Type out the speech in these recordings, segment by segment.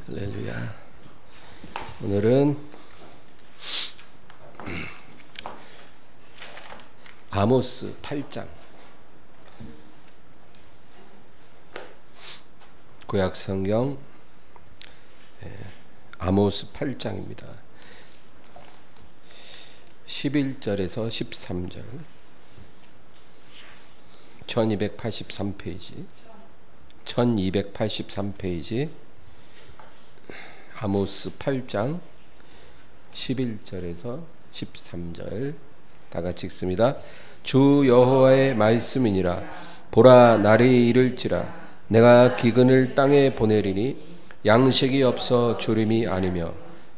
할렐루야. 오늘은 아모스 8장, 구약성경 아모스 8장입니다. 11절에서 13절, 1283페이지 아모스 8장 11절에서 13절 다 같이 읽습니다. 주 여호와의 말씀이니라. 보라, 날이 이를지라. 내가 기근을 땅에 보내리니 양식이 없어 주림이 아니며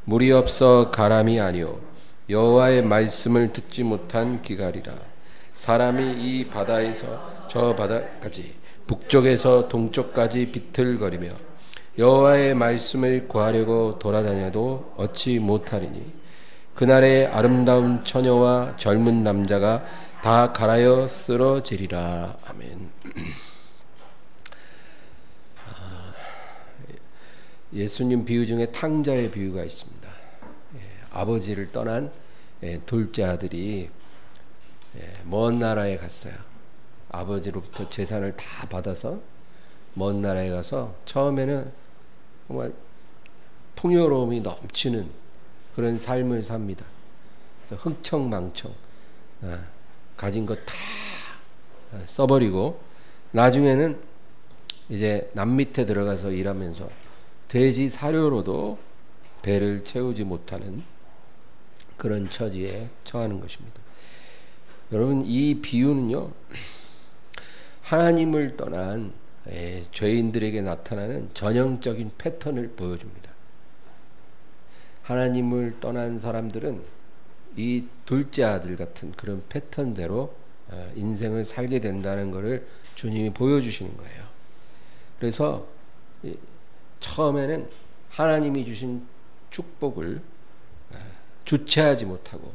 물이 없어 가람이 아니요 여호와의 말씀을 듣지 못한 기갈이라. 사람이 이 바다에서 저 바다까지 북쪽에서 동쪽까지 비틀거리며 여호와의 말씀을 구하려고 돌아다녀도 얻지 못하리니 그날에 아름다운 처녀와 젊은 남자가 다 갈아여 쓰러지리라. 아멘. 예수님 비유 중에 탕자의 비유가 있습니다. 아버지를 떠난 둘째 아들이 먼 나라에 갔어요. 아버지로부터 재산을 다 받아서 먼 나라에 가서 처음에는 정말 풍요로움이 넘치는 그런 삶을 삽니다. 흥청망청 가진 것 다 써버리고 나중에는 이제 남 밑에 들어가서 일하면서 돼지 사료로도 배를 채우지 못하는 그런 처지에 처하는 것입니다. 여러분, 이 비유는요, 하나님을 떠난 죄인들에게 나타나는 전형적인 패턴을 보여줍니다. 하나님을 떠난 사람들은 이 둘째 아들 같은 그런 패턴대로 인생을 살게 된다는 것을 주님이 보여주시는 거예요. 그래서 처음에는 하나님이 주신 축복을 주체하지 못하고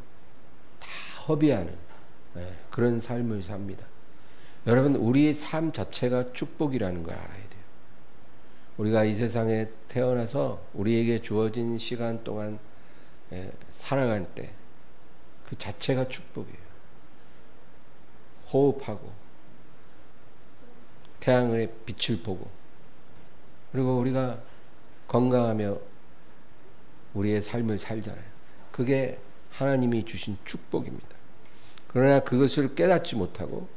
다 허비하는 그런 삶을 삽니다. 여러분, 우리의 삶 자체가 축복이라는 걸 알아야 돼요. 우리가 이 세상에 태어나서 우리에게 주어진 시간 동안 살아갈 때 그 자체가 축복이에요. 호흡하고 태양의 빛을 보고 그리고 우리가 건강하며 우리의 삶을 살잖아요. 그게 하나님이 주신 축복입니다. 그러나 그것을 깨닫지 못하고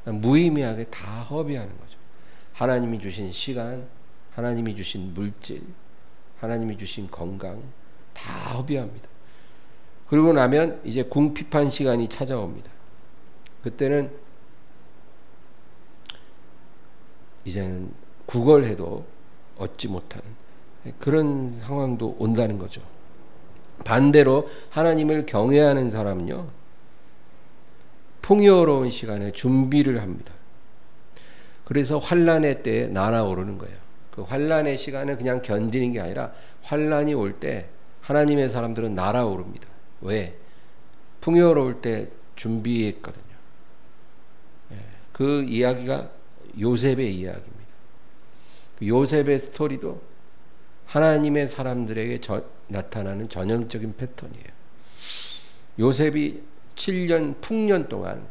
무의미하게 다 허비하는 거죠. 하나님이 주신 시간, 하나님이 주신 물질, 하나님이 주신 건강 다 허비합니다. 그리고 나면 이제 궁핍한 시간이 찾아옵니다. 그때는 이제는 구걸해도 얻지 못하는 그런 상황도 온다는 거죠. 반대로 하나님을 경외하는 사람은요, 풍요로운 시간에 준비를 합니다. 그래서 환난의 때에 날아오르는 거예요. 그 환난의 시간은 그냥 견디는 게 아니라 환난이 올 때 하나님의 사람들은 날아오릅니다. 왜? 풍요로울 때 준비했거든요. 그 이야기가 요셉의 이야기입니다. 그 요셉의 스토리도 하나님의 사람들에게 나타나는 전형적인 패턴이에요. 요셉이 7년 풍년 동안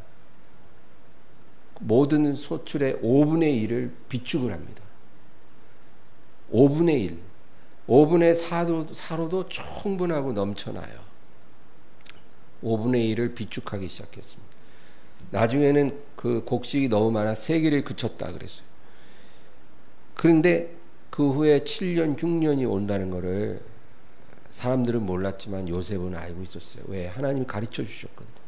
모든 소출의 5분의 1을 비축을 합니다. 5분의 1, 5분의 4로도 충분하고 넘쳐나요. 5분의 1을 비축하기 시작했습니다. 나중에는 그 곡식이 너무 많아 세기를 그쳤다 그랬어요. 그런데 그 후에 7년, 6년이 온다는 것을 사람들은 몰랐지만 요셉은 알고 있었어요. 왜? 하나님이 가르쳐 주셨거든요.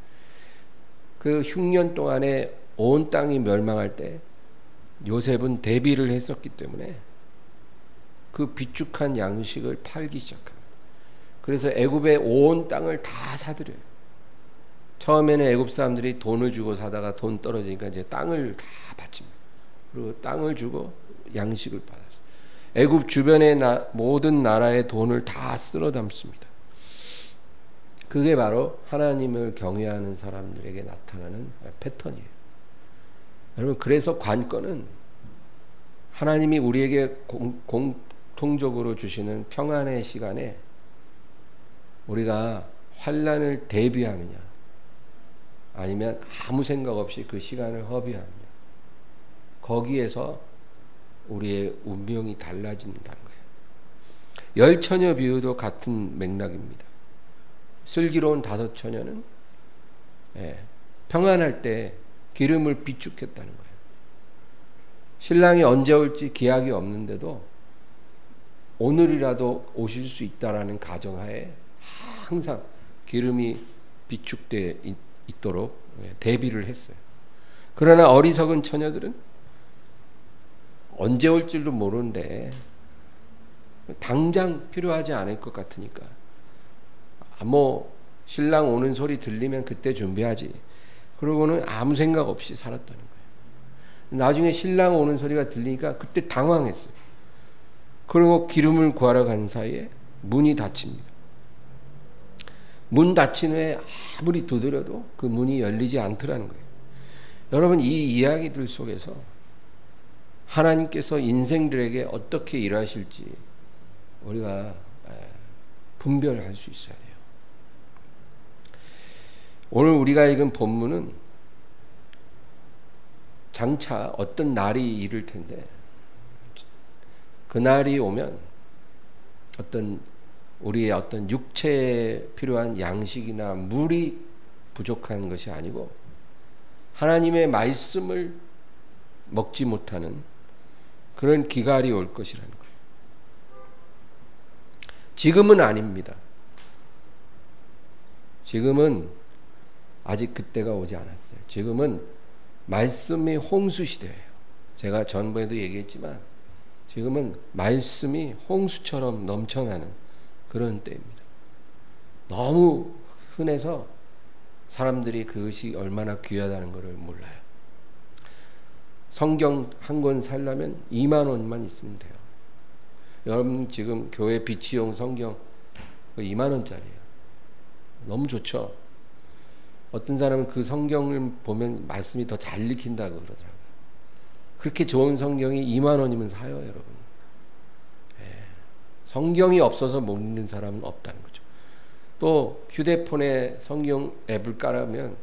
그 흉년 동안에 온 땅이 멸망할 때 요셉은 대비를 했었기 때문에 그 비축한 양식을 팔기 시작합니다. 그래서 애굽의 온 땅을 다 사들여요. 처음에는 애굽 사람들이 돈을 주고 사다가 돈 떨어지니까 이제 땅을 다 바칩니다. 그리고 땅을 주고 양식을 받았어요. 애굽 주변의 모든 나라의 돈을 다 쓸어 담습니다. 그게 바로 하나님을 경외하는 사람들에게 나타나는 패턴이에요. 여러분, 그래서 관건은 하나님이 우리에게 통적으로 주시는 평안의 시간에 우리가 환난을 대비하느냐, 아니면 아무 생각 없이 그 시간을 허비하느냐, 거기에서 우리의 운명이 달라진다는 거예요. 열처녀 비유도 같은 맥락입니다. 슬기로운 5처녀는 평안할 때 기름을 비축했다는 거예요. 신랑이 언제 올지 기약이 없는데도 오늘이라도 오실 수 있다라는 가정하에 항상 기름이 비축되어 있도록 대비를 했어요. 그러나 어리석은 처녀들은 언제 올 줄도 모르는데 당장 필요하지 않을 것 같으니까 뭐 신랑 오는 소리 들리면 그때 준비하지, 그러고는 아무 생각 없이 살았다는 거예요. 나중에 신랑 오는 소리가 들리니까 그때 당황했어요. 그리고 기름을 구하러 간 사이에 문이 닫힙니다. 문 닫힌 후에 아무리 두드려도 그 문이 열리지 않더라는 거예요. 여러분, 이 이야기들 속에서 하나님께서 인생들에게 어떻게 일하실지 우리가 분별할 수 있어야 돼요. 오늘 우리가 읽은 본문은 장차 어떤 날이 이를 텐데, 그 날이 오면 우리의 어떤 육체에 필요한 양식이나 물이 부족한 것이 아니고 하나님의 말씀을 먹지 못하는 그런 기갈이 올 것이라는 거예요. 지금은 아닙니다. 지금은 아직 그때가 오지 않았어요. 지금은 말씀이 홍수 시대예요. 제가 전번에도 얘기했지만 지금은 말씀이 홍수처럼 넘쳐나는 그런 때입니다. 너무 흔해서 사람들이 그것이 얼마나 귀하다는 것을 몰라요. 성경 한 권 살려면 2만 원만 있으면 돼요. 여러분 지금 교회 비치용 성경 2만 원짜리예요. 너무 좋죠. 어떤 사람은 그 성경을 보면 말씀이 더 잘 읽힌다고 그러더라고요. 그렇게 좋은 성경이 2만 원이면 사요, 여러분. 성경이 없어서 못 읽는 사람은 없다는 거죠. 또 휴대폰에 성경 앱을 깔으면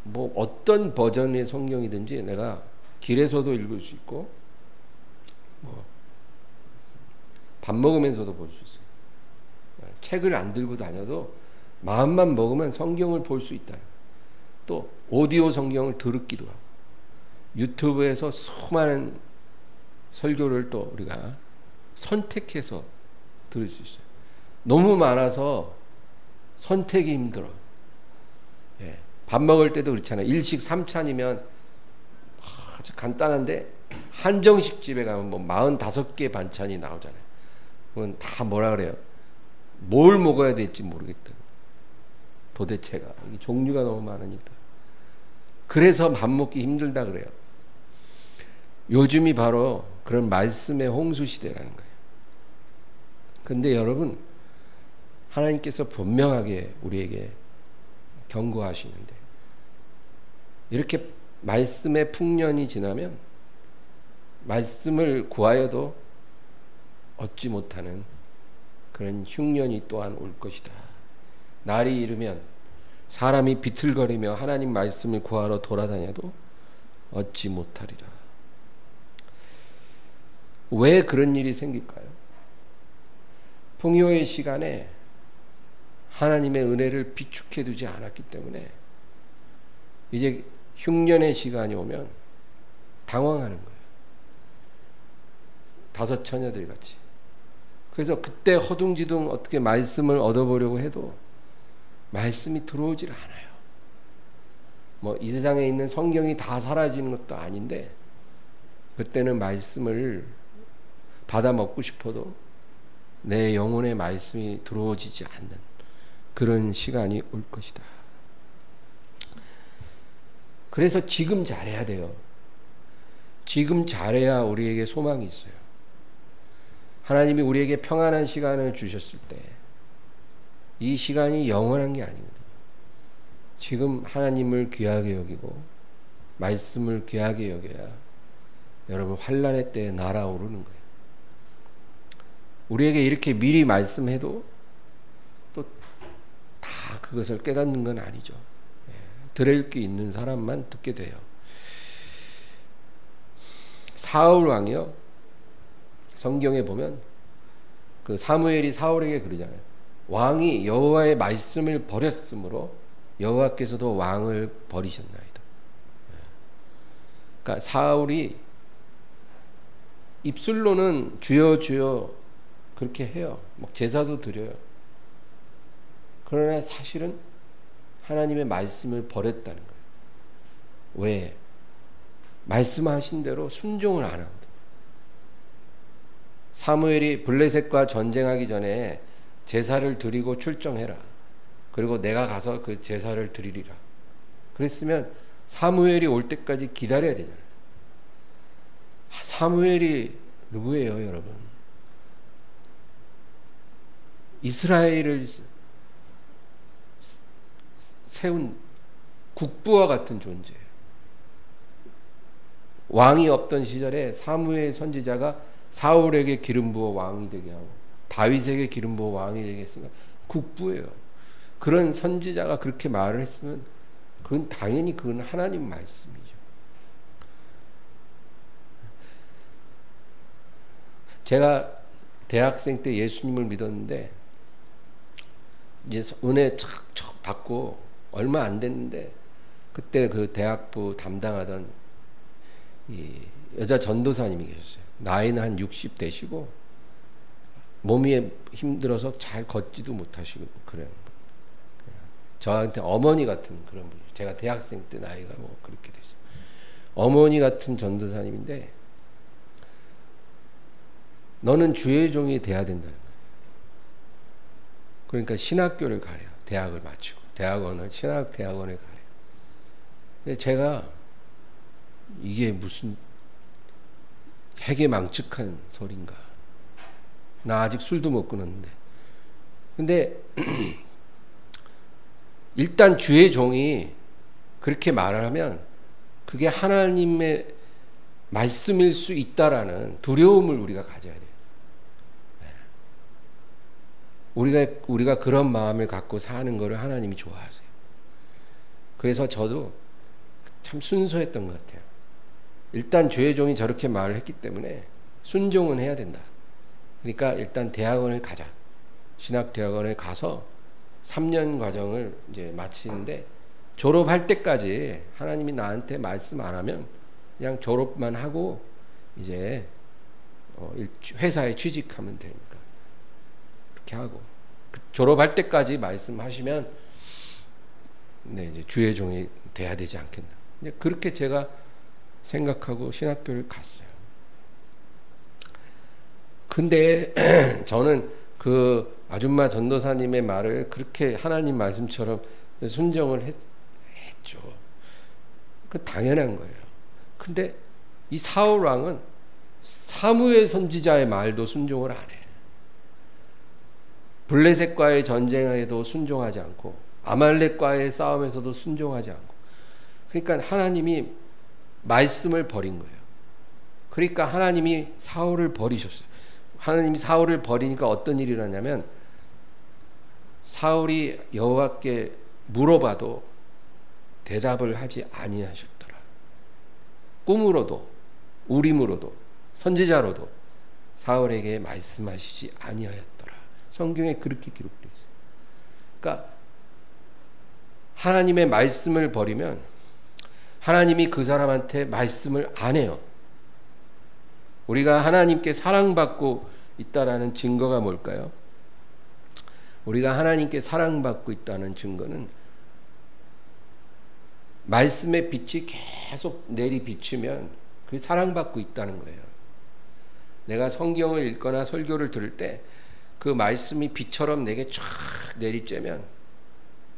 뭐 어떤 버전의 성경이든지 내가 길에서도 읽을 수 있고 뭐 밥 먹으면서도 볼 수 있어요. 책을 안 들고 다녀도 마음만 먹으면 성경을 볼 수 있다. 또 오디오 성경을 듣기도 하고 유튜브에서 수많은 설교를 또 우리가 선택해서 들을 수 있어요. 너무 많아서 선택이 힘들어. 밥 먹을 때도 그렇잖아요. 일식 3찬이면 아주 간단한데 한정식 집에 가면 뭐 45개 반찬이 나오잖아요. 그건 다 뭐라 그래요? 뭘 먹어야 될지 모르겠다. 도대체가 종류가 너무 많으니까. 그래서 밥 먹기 힘들다 그래요. 요즘이 바로 그런 말씀의 홍수 시대라는 거예요. 근데 여러분, 하나님께서 분명하게 우리에게 경고하시는데, 이렇게 말씀의 풍년이 지나면 말씀을 구하여도 얻지 못하는 그런 흉년이 또한 올 것이다. 날이 이르면 사람이 비틀거리며 하나님 말씀을 구하러 돌아다녀도 얻지 못하리라. 왜 그런 일이 생길까요? 풍요의 시간에 하나님의 은혜를 비축해 두지 않았기 때문에 이제 흉년의 시간이 오면 당황하는 거예요. 5 처녀들 같이. 그래서 그때 허둥지둥 어떻게 말씀을 얻어보려고 해도 말씀이 들어오질 않아요. 뭐 이 세상에 있는 성경이 다 사라지는 것도 아닌데 그때는 말씀을 받아 먹고 싶어도 내 영혼의 말씀이 들어오지 않는 그런 시간이 올 것이다. 그래서 지금 잘해야 돼요. 지금 잘해야 우리에게 소망이 있어요. 하나님이 우리에게 평안한 시간을 주셨을 때 이 시간이 영원한 게 아니거든요. 지금 하나님을 귀하게 여기고 말씀을 귀하게 여겨야 여러분 환난의 때에 날아오르는 거예요. 우리에게 이렇게 미리 말씀해도 또 다 그것을 깨닫는 건 아니죠. 들을 게 있는 사람만 듣게 돼요. 사울 왕이요, 성경에 보면 그 사무엘이 사울에게 그러잖아요. 왕이 여호와의 말씀을 버렸으므로 여호와께서도 왕을 버리셨나이다. 그러니까 사울이 입술로는 주여 주여 그렇게 해요. 막 제사도 드려요. 그러나 사실은 하나님의 말씀을 버렸다는 거예요. 왜? 말씀하신 대로 순종을 안 하거든. 사무엘이 블레셋과 전쟁하기 전에 제사를 드리고 출정해라. 그리고 내가 가서 그 제사를 드리리라. 그랬으면 사무엘이 올 때까지 기다려야 되잖아요. 사무엘이 누구예요, 여러분? 이스라엘을 세운 국부와 같은 존재예요. 왕이 없던 시절에 사무엘 선지자가 사울에게 기름 부어 왕이 되게 하고 다윗에게 기름 부어 왕이 되게 했으면 국부예요. 그런 선지자가 그렇게 말을 했으면 그건 당연히 그건 하나님 말씀이죠. 제가 대학생 때 예수님을 믿었는데 이제 은혜 척 받고 얼마 안 됐는데 그때 그 대학부 담당하던 이 여자 전도사님이 계셨어요. 나이는 한 60 되시고 몸이 힘들어서 잘 걷지도 못하시고 그래요. 저한테 어머니 같은 그런 분이에요. 제가 대학생 때 나이가 뭐 그렇게 됐어요. 어머니 같은 전도사님인데 너는 주의 종이 돼야 된다는 거예요. 그러니까 신학교를 가래요. 대학을 마치고 대학원을 신학대학원에 가래요. 근데 제가 이게 무슨 해괴망측한 소린가. 나 아직 술도 못 끊었는데. 근데 일단 주의 종이 그렇게 말을 하면 그게 하나님의 말씀일 수 있다라는 두려움을 우리가 가져야 돼요. 우리가 그런 마음을 갖고 사는 것을 하나님이 좋아하세요. 그래서 저도 참 순수했던 것 같아요. 일단 주의 종이 저렇게 말을 했기 때문에 순종은 해야 된다. 그러니까 일단 대학원을 가자. 신학대학원에 가서 3년 과정을 이제 마치는데 졸업할 때까지 하나님이 나한테 말씀 안 하면 그냥 졸업만 하고 이제 회사에 취직하면 되니까 그렇게 하고 졸업할 때까지 말씀하시면 네, 이제 주의 종이 돼야 되지 않겠나. 그렇게 제가 생각하고 신학교를 갔어요. 근데 저는 그 아줌마 전도사님의 말을 그렇게 하나님 말씀처럼 순종을 했죠. 그 당연한 거예요. 근데 이 사울 왕은 사무엘 선지자의 말도 순종을 안 해. 블레셋과의 전쟁에도 순종하지 않고 아말렉과의 싸움에서도 순종하지 않고. 그러니까 하나님이 말씀을 버린 거예요. 그러니까 하나님이 사울을 버리셨어요. 하나님이 사울을 버리니까 어떤 일이 일어나냐면 사울이 여호와께 물어봐도 대답을 하지 아니하셨더라. 꿈으로도 우림으로도 선지자로도 사울에게 말씀하시지 아니하였더라. 성경에 그렇게 기록되어 있어요. 그러니까 하나님의 말씀을 버리면 하나님이 그 사람한테 말씀을 안 해요. 우리가 하나님께 사랑받고 있다라는 증거가 뭘까요? 우리가 하나님께 사랑받고 있다는 증거는 말씀의 빛이 계속 내리 비추면 그게 사랑받고 있다는 거예요. 내가 성경을 읽거나 설교를 들을 때 그 말씀이 빛처럼 내게 쫙 내리쬐면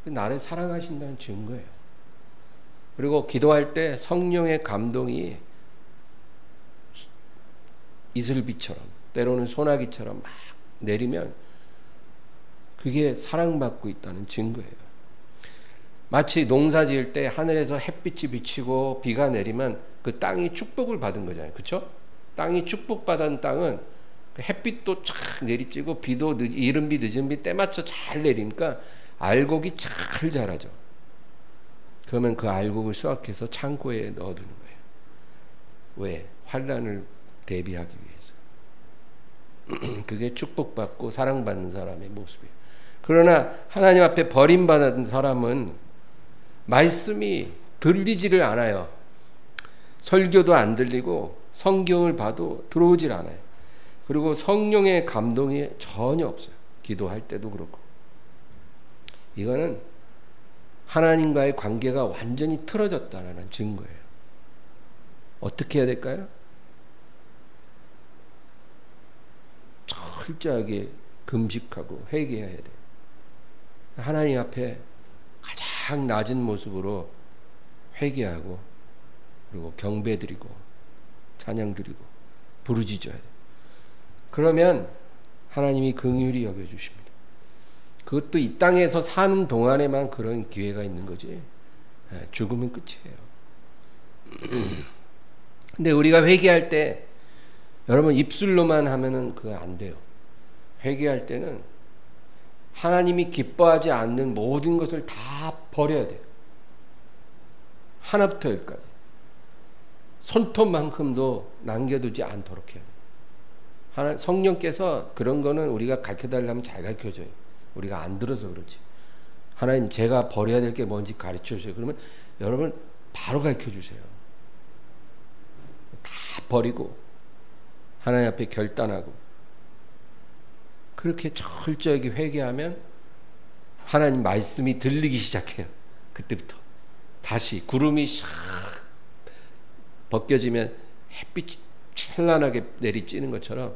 나를 사랑하신다는 증거예요. 그리고 기도할 때 성령의 감동이 이슬비처럼 때로는 소나기처럼 막 내리면 그게 사랑받고 있다는 증거예요. 마치 농사 지을 때 하늘에서 햇빛이 비치고 비가 내리면 그 땅이 축복을 받은 거잖아요. 그렇죠? 땅이 축복받은 땅은 햇빛도 쫙 내리쬐고 비도 이른 비 늦은 비 때 맞춰 잘 내리니까 알곡이 잘 자라죠. 그러면 그 알곡을 수확해서 창고에 넣어두는 거예요. 왜? 환란을 대비하기 위해서. 그게 축복받고 사랑받는 사람의 모습이에요. 그러나 하나님 앞에 버림받은 사람은 말씀이 들리지를 않아요. 설교도 안 들리고 성경을 봐도 들어오질 않아요. 그리고 성령의 감동이 전혀 없어요. 기도할 때도 그렇고. 이거는 하나님과의 관계가 완전히 틀어졌다는 증거예요. 어떻게 해야 될까요? 철저하게 금식하고 회개해야 돼요. 하나님 앞에 가장 낮은 모습으로 회개하고 그리고 경배드리고 찬양드리고 부르짖어야 돼요. 그러면 하나님이 긍휼히 여겨주십니다. 그것도 이 땅에서 사는 동안에만 그런 기회가 있는 거지. 죽으면 끝이에요. 근데 우리가 회개할 때 여러분 입술로만 하면은 그거 안 돼요. 회개할 때는 하나님이 기뻐하지 않는 모든 것을 다 버려야 돼요. 하나부터 열까지. 손톱만큼도 남겨두지 않도록 해야 돼요. 성령께서 그런 거는 우리가 가르쳐달라면 잘 가르쳐줘요. 우리가 안 들어서 그렇지. 하나님 제가 버려야 될 게 뭔지 가르쳐주세요. 그러면 여러분 바로 가르쳐주세요. 다 버리고 하나님 앞에 결단하고 그렇게 철저하게 회개하면 하나님 말씀이 들리기 시작해요. 그때부터 다시 구름이 샥 벗겨지면 햇빛이 찬란하게 내리쬐는 것처럼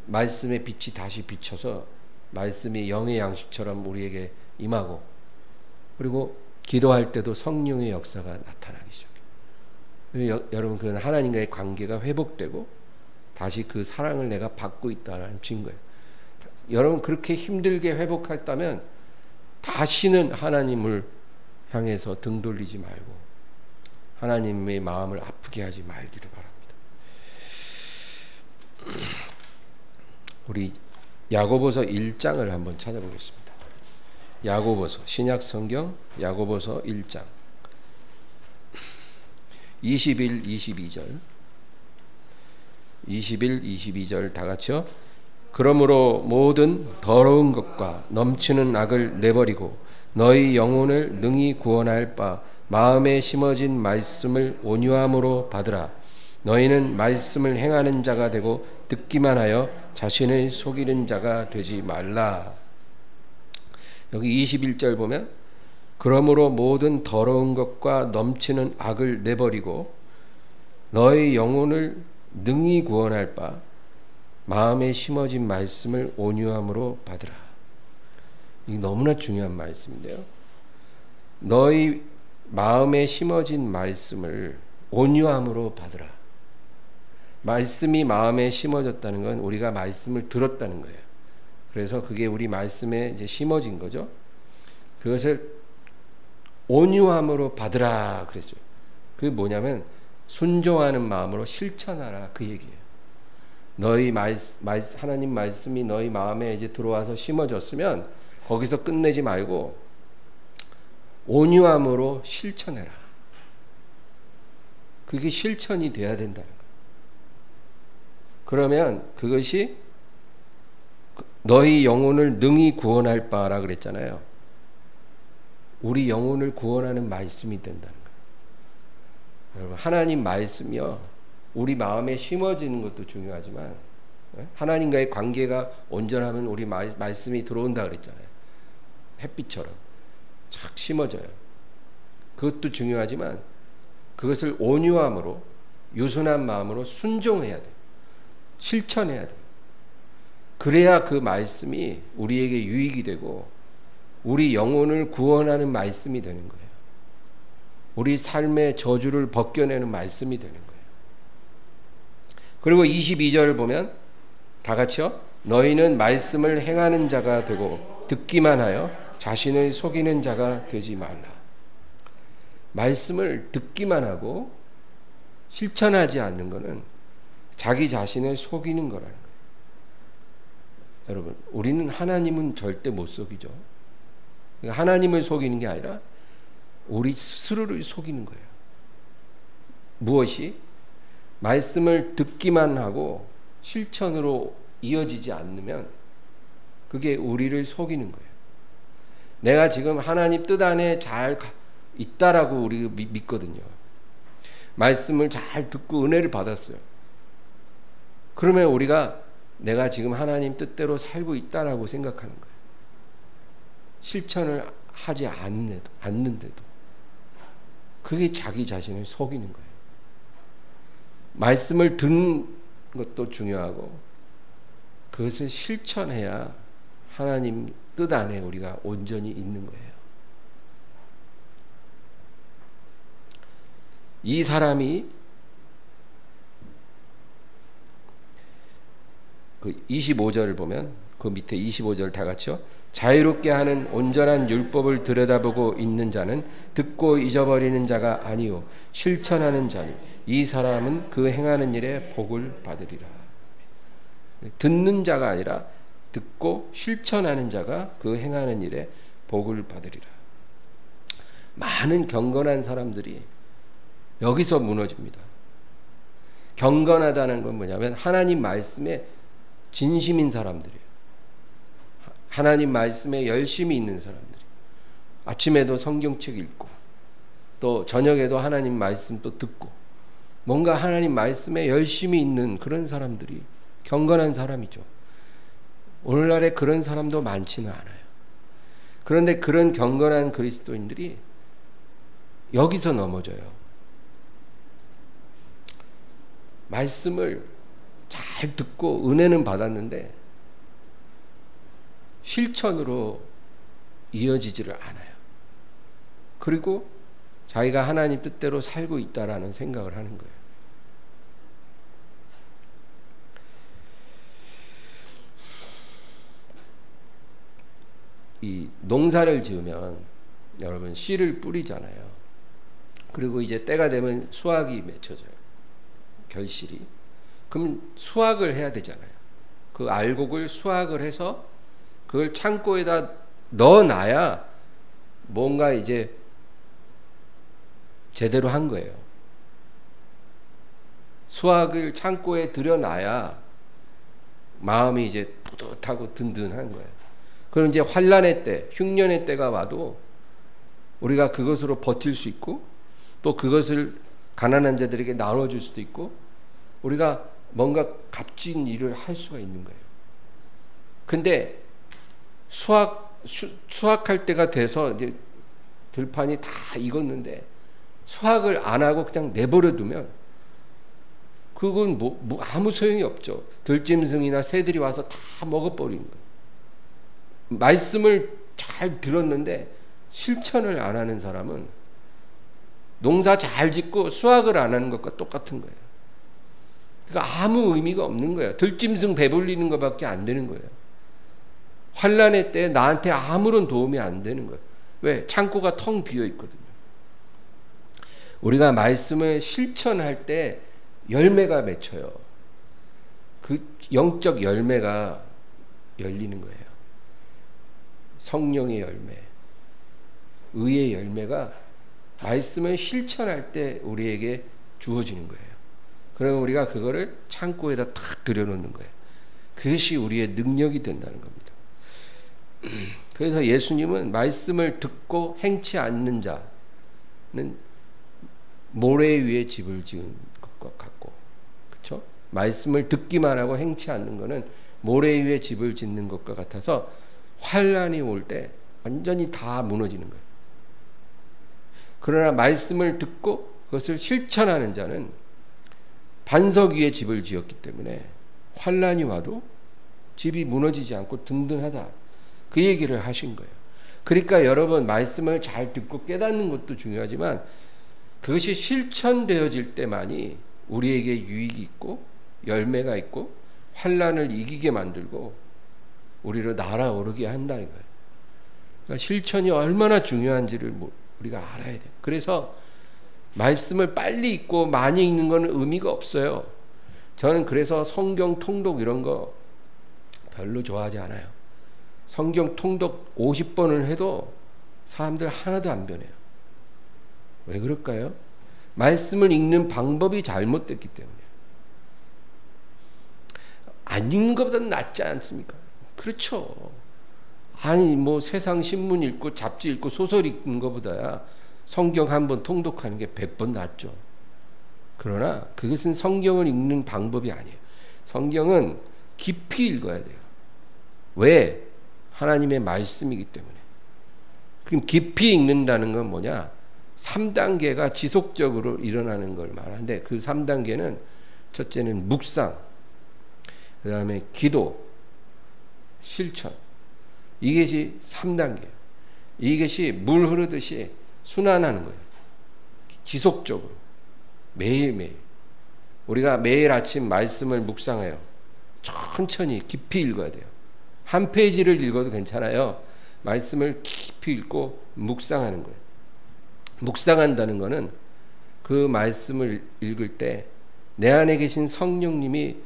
말씀의 빛이 다시 비쳐서 말씀이 영의 양식처럼 우리에게 임하고 그리고 기도할 때도 성령의 역사가 나타나기 시작해요. 여러분 그건 하나님과의 관계가 회복되고 다시 그 사랑을 내가 받고 있다는 증거예요. 여러분 그렇게 힘들게 회복했다면 다시는 하나님을 향해서 등 돌리지 말고 하나님의 마음을 아프게 하지 말기를 바랍니다. 우리 야고보서 1장을 한번 찾아보겠습니다. 야고보서 신약성경 야고보서 1장 21, 22절 21, 22절 다 같이요. 그러므로 모든 더러운 것과 넘치는 악을 내버리고 너희 영혼을 능히 구원할 바 마음에 심어진 말씀을 온유함으로 받으라. 너희는 말씀을 행하는 자가 되고 듣기만 하여 자신을 속이는 자가 되지 말라. 여기 21절 보면 그러므로 모든 더러운 것과 넘치는 악을 내버리고 너희 영혼을 능히 구원할 바 마음에 심어진 말씀을 온유함으로 받으라. 이게 너무나 중요한 말씀인데요. 너희 마음에 심어진 말씀을 온유함으로 받으라. 말씀이 마음에 심어졌다는 건 우리가 말씀을 들었다는 거예요. 그래서 그게 우리 말씀에 이제 심어진 거죠. 그것을 온유함으로 받으라 그랬죠. 그게 뭐냐면 순종하는 마음으로 실천하라 그 얘기예요. 너희 하나님 말씀이 너희 마음에 이제 들어와서 심어졌으면 거기서 끝내지 말고 온유함으로 실천해라. 그게 실천이 돼야 된다는 거예요. 그러면 그것이 너희 영혼을 능히 구원할 바라 그랬잖아요. 우리 영혼을 구원하는 말씀이 된다는 거예요. 여러분 하나님 말씀이요. 우리 마음에 심어지는 것도 중요하지만 하나님과의 관계가 온전하면 우리 말씀이 들어온다 그랬잖아요. 햇빛처럼 착 심어져요. 그것도 중요하지만 그것을 온유함으로 유순한 마음으로 순종해야 돼요. 실천해야 돼요. 그래야 그 말씀이 우리에게 유익이 되고 우리 영혼을 구원하는 말씀이 되는 거예요. 우리 삶의 저주를 벗겨내는 말씀이 되는 거예요. 그리고 22절을 보면 다 같이요. 너희는 말씀을 행하는 자가 되고 듣기만 하여 자신을 속이는 자가 되지 말라. 말씀을 듣기만 하고 실천하지 않는 것은 자기 자신을 속이는 거라는 거예요. 여러분, 우리는 하나님은 절대 못 속이죠. 그러니까 하나님을 속이는 게 아니라 우리 스스로를 속이는 거예요. 무엇이? 말씀을 듣기만 하고 실천으로 이어지지 않으면 그게 우리를 속이는 거예요. 내가 지금 하나님 뜻 안에 잘 있다라고 우리가 믿거든요. 말씀을 잘 듣고 은혜를 받았어요. 그러면 우리가 내가 지금 하나님 뜻대로 살고 있다라고 생각하는 거예요. 실천을 하지 않는데도 그게 자기 자신을 속이는 거예요. 말씀을 듣는 것도 중요하고 그것을 실천해야 하나님 뜻 안에 우리가 온전히 있는 거예요. 이 사람이 그 25절을 보면 그 밑에 25절 다 같이요. 자유롭게 하는 온전한 율법을 들여다보고 있는 자는 듣고 잊어버리는 자가 아니요 실천하는 자니 이 사람은 그 행하는 일에 복을 받으리라. 듣는 자가 아니라 듣고 실천하는 자가 그 행하는 일에 복을 받으리라. 많은 경건한 사람들이 여기서 무너집니다. 경건하다는 건 뭐냐면 하나님 말씀에 진심인 사람들이에요. 하나님 말씀에 열심히 있는 사람들이. 아침에도 성경책 읽고 또 저녁에도 하나님 말씀 또 듣고 뭔가 하나님 말씀에 열심히 있는 그런 사람들이 경건한 사람이죠. 오늘날에 그런 사람도 많지는 않아요. 그런데 그런 경건한 그리스도인들이 여기서 넘어져요. 말씀을 잘 듣고 은혜는 받았는데 실천으로 이어지지를 않아요. 그리고 자기가 하나님 뜻대로 살고 있다라는 생각을 하는 거예요. 이 농사를 지으면 여러분 씨를 뿌리잖아요. 그리고 이제 때가 되면 수확이 맺혀져요. 결실이. 그럼 수확을 해야 되잖아요. 그 알곡을 수확을 해서 그걸 창고에다 넣어놔야 뭔가 이제 제대로 한 거예요. 수확을 창고에 들여놔야 마음이 이제 뿌듯하고 든든한 거예요. 그럼 이제 환난의 때, 흉년의 때가 와도 우리가 그것으로 버틸 수 있고 또 그것을 가난한 자들에게 나눠줄 수도 있고 우리가 뭔가 값진 일을 할 수가 있는 거예요. 근데 수확할 때가 돼서 이제 들판이 다 익었는데 수확을 안 하고 그냥 내버려 두면 그건 뭐 아무 소용이 없죠. 들짐승이나 새들이 와서 다 먹어버리는 거예요. 말씀을 잘 들었는데 실천을 안 하는 사람은 농사 잘 짓고 수확을 안 하는 것과 똑같은 거예요. 그러니까 아무 의미가 없는 거예요. 들짐승 배불리는 것밖에 안 되는 거예요. 환난의 때 나한테 아무런 도움이 안 되는 거예요. 왜? 창고가 텅 비어 있거든요. 우리가 말씀을 실천할 때 열매가 맺혀요. 그 영적 열매가 열리는 거예요. 성령의 열매, 의의 열매가 말씀을 실천할 때 우리에게 주어지는 거예요. 그러면 우리가 그거를 창고에다 탁 들여놓는 거예요. 그것이 우리의 능력이 된다는 겁니다. 그래서 예수님은 말씀을 듣고 행치 않는 자는 모래 위에 집을 지은 것과 같고, 그렇죠? 말씀을 듣기만 하고 행치 않는 것은 모래 위에 집을 짓는 것과 같아서 환난이 올 때 완전히 다 무너지는 거예요. 그러나 말씀을 듣고 그것을 실천하는 자는 반석 위에 집을 지었기 때문에 환난이 와도 집이 무너지지 않고 든든하다. 그 얘기를 하신 거예요. 그러니까 여러분 말씀을 잘 듣고 깨닫는 것도 중요하지만 그것이 실천되어질 때만이 우리에게 유익이 있고 열매가 있고 환난을 이기게 만들고 우리를 날아오르게 한다는 거예요. 그러니까 실천이 얼마나 중요한지를 우리가 알아야 돼요. 그래서 말씀을 빨리 읽고 많이 읽는 건 의미가 없어요. 저는 그래서 성경 통독 이런 거 별로 좋아하지 않아요. 성경 통독 50번을 해도 사람들 하나도 안 변해요. 왜 그럴까요? 말씀을 읽는 방법이 잘못됐기 때문이에요. 안 읽는 것보다 낫지 않습니까? 그렇죠. 아니 뭐 세상 신문 읽고 잡지 읽고 소설 읽는 것보다야 성경 한 번 통독하는 게 100번 낫죠. 그러나 그것은 성경을 읽는 방법이 아니에요. 성경은 깊이 읽어야 돼요. 왜? 하나님의 말씀이기 때문에. 그럼 깊이 읽는다는 건 뭐냐? 3단계가 지속적으로 일어나는 걸 말하는데 그 3단계는 첫째는 묵상, 그 다음에 기도, 실천. 이것이 3단계예요. 이것이 물 흐르듯이 순환하는 거예요. 지속적으로. 매일매일. 우리가 매일 아침 말씀을 묵상해요. 천천히 깊이 읽어야 돼요. 한 페이지를 읽어도 괜찮아요. 말씀을 깊이 읽고 묵상하는 거예요. 묵상한다는 것은 그 말씀을 읽을 때 내 안에 계신 성령님이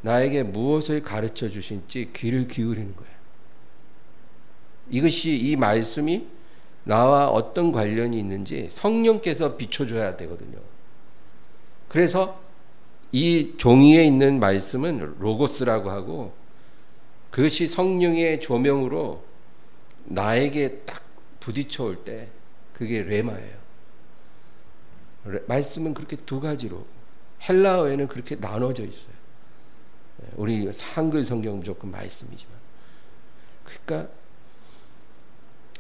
나에게 무엇을 가르쳐 주신지 귀를 기울이는 거예요. 이것이 이 말씀이 나와 어떤 관련이 있는지 성령께서 비춰줘야 되거든요. 그래서 이 종이에 있는 말씀은 로고스라고 하고 그것이 성령의 조명으로 나에게 딱 부딪혀 올 때 그게 레마예요. 말씀은 그렇게 두 가지로 헬라어에는 그렇게 나눠져 있어요. 우리 한글 성경 무조건 말씀이지만 그러니까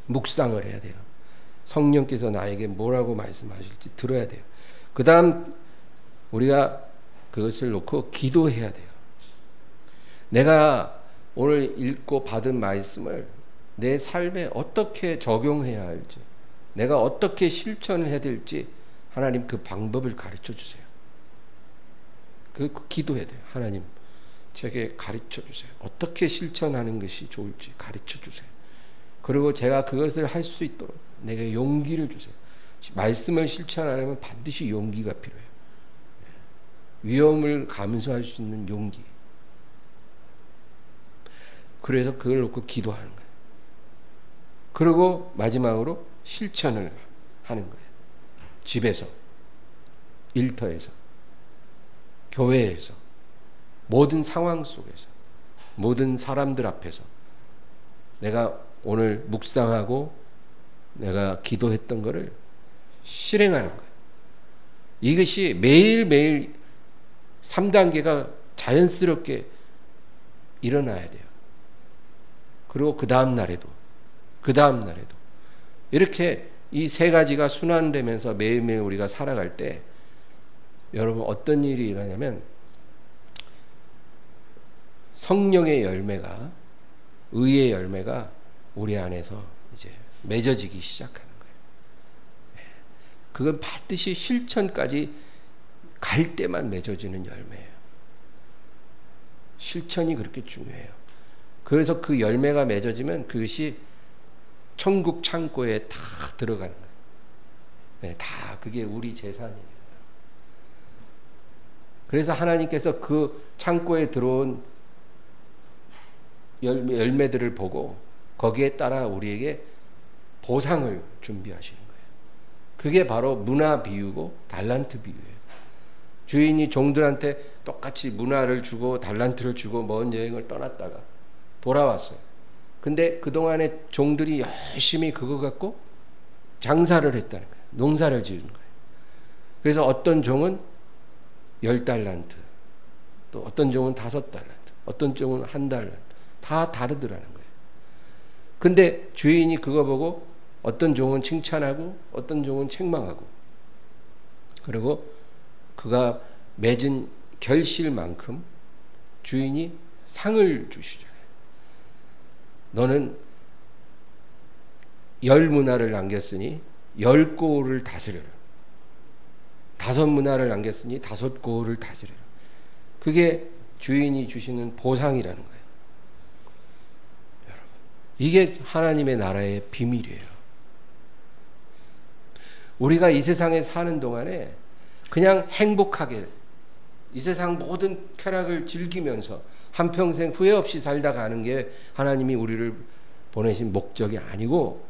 묵상을 해야 돼요. 성령께서 나에게 뭐라고 말씀하실지 들어야 돼요. 그 다음 우리가 그것을 놓고 기도해야 돼요. 내가 오늘 읽고 받은 말씀을 내 삶에 어떻게 적용해야 할지, 내가 어떻게 실천해야 될지 하나님 그 방법을 가르쳐 주세요. 그 기도해야 돼요. 하나님 제게 가르쳐 주세요. 어떻게 실천하는 것이 좋을지 가르쳐 주세요. 그리고 제가 그것을 할 수 있도록 내게 용기를 주세요. 말씀을 실천하려면 반드시 용기가 필요해요. 위험을 감수할 수 있는 용기. 그래서 그걸 놓고 기도하는 거예요. 그리고 마지막으로 실천을 하는 거예요. 집에서, 일터에서, 교회에서, 모든 상황 속에서, 모든 사람들 앞에서 내가 오늘 묵상하고 내가 기도했던 것을 실행하는 거예요. 이것이 매일매일 3단계가 자연스럽게 일어나야 돼요. 그리고 그 다음 날에도 이렇게 이 세 가지가 순환되면서 매일매일 우리가 살아갈 때 여러분 어떤 일이 일어나냐면 성령의 열매가, 의의 열매가 우리 안에서 이제 맺어지기 시작하는 거예요. 그건 반드시 실천까지 갈 때만 맺어지는 열매예요. 실천이 그렇게 중요해요. 그래서 그 열매가 맺어지면 그것이 천국 창고에 다 들어가는 거예요. 네, 다 그게 우리 재산이에요. 그래서 하나님께서 그 창고에 들어온 열매들을 보고 거기에 따라 우리에게 보상을 준비하시는 거예요. 그게 바로 문화 비유고 달란트 비유예요. 주인이 종들한테 똑같이 문화를 주고 달란트를 주고 먼 여행을 떠났다가 돌아왔어요. 근데 그동안에 종들이 열심히 그거 갖고 장사를 했다는 거예요. 농사를 지은 거예요. 그래서 어떤 종은 10달란트, 또 어떤 종은 5달란트, 어떤 종은 1달란트, 다 다르더라는 거예요. 근데 주인이 그거 보고 어떤 종은 칭찬하고 어떤 종은 책망하고, 그리고 그가 맺은 결실만큼 주인이 상을 주시잖아요. 너는 10문화를 남겼으니 10고을을 다스려라. 5문화를 남겼으니 5고을을 다스려라. 그게 주인이 주시는 보상이라는 거예요. 여러분, 이게 하나님의 나라의 비밀이에요. 우리가 이 세상에 사는 동안에 그냥 행복하게 이 세상 모든 쾌락을 즐기면서 한평생 후회 없이 살다 가는 게 하나님이 우리를 보내신 목적이 아니고,